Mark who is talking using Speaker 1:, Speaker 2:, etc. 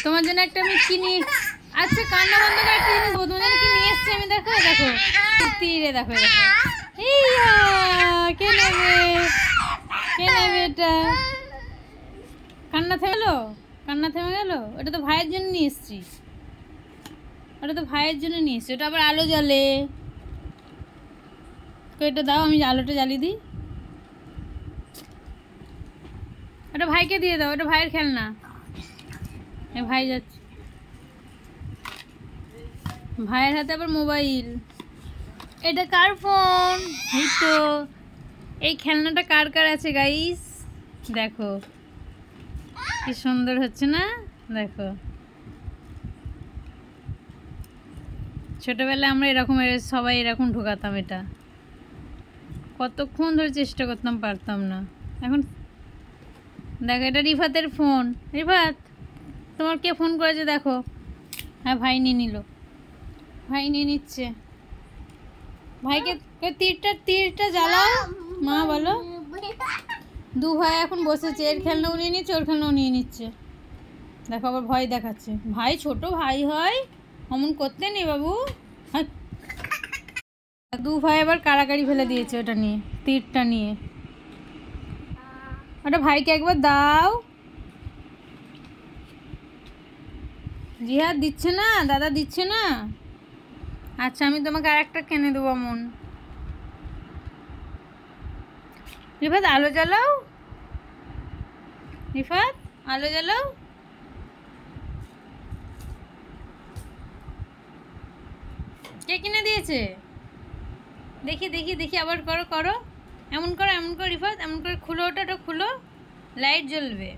Speaker 1: তোমার জন্য একটা আমি কিনি। আচ্ছা কান্না বন্ধ করে একটা জিনিস বলবো, তোমার জন্য কি নিয়ে এসছি আমি। দেখো দেখো তীরে, দেখো দেখো। ইয়া, কে নেবে, কে নেবে এটা? কান্না থেমে গেল, কান্না থেমে গেল। ওটা তো ভাইয়ের জন্য নিয়ে এসছি, ওটা তো ভাইয়ের জন্য নিয়ে এসছি। ওটা আবার আলো জ্বলে। এটা দাও, আমি আলোটা জ্বালিয়ে দিই। ওটা ভাইকে দিয়ে দাও, ওটা ভাইয়ের খেলনা। ভাই যাচ্ছে, ভাইয়ের হাতে আবার মোবাইল। এটা কার ফোন? এই তো। এই খেলনাটা কার কার আছে গাইস? দেখো কি সুন্দর হচ্ছে না? দেখো ছোটবেলায় আমরা এরকম সবাই এরকম ঢোকাতাম। এটা কতক্ষণ ধরে চেষ্টা করতাম, পারতাম না। এখন দেখো এটা রিফাতের ফোন। রিফাত তোমার কে ফোন করেছে দেখো। হ্যাঁ ভাই নিয়ে নিল, ভাই নিয়ে নিচ্ছে। ভাইকে তীরটা জ্বালাও মা, বলো। দু ভাই এখন বসেছে, এর খেলনাও নিয়ে নিচ্ছে, ওর খেলনাও নিয়ে নিচ্ছে। দেখো আবার ভয় দেখাচ্ছে। ভাই ছোট ভাই হয়, অমন করতে নেই বাবু। দু ভাই আবার কাড়াকাড়ি ফেলে দিয়েছে ওটা নিয়ে, তীরটা নিয়ে। ওটা ভাইকে একবার দাও। জিহাদ দিচ্ছে না, দাদা দিচ্ছে না। আচ্ছা আমি তোমাকে আর একটা কিনে দেবো মন। রিফাত আলো জ্বালাও, রিফাত আলো জ্বালাও। কে কিনে দিয়েছে? দেখি দেখি দেখি, আবার করো করো, এমন করো এমন করো রিফাত, এমন করে খুলো, ওটা খুলো, লাইট জ্বলবে।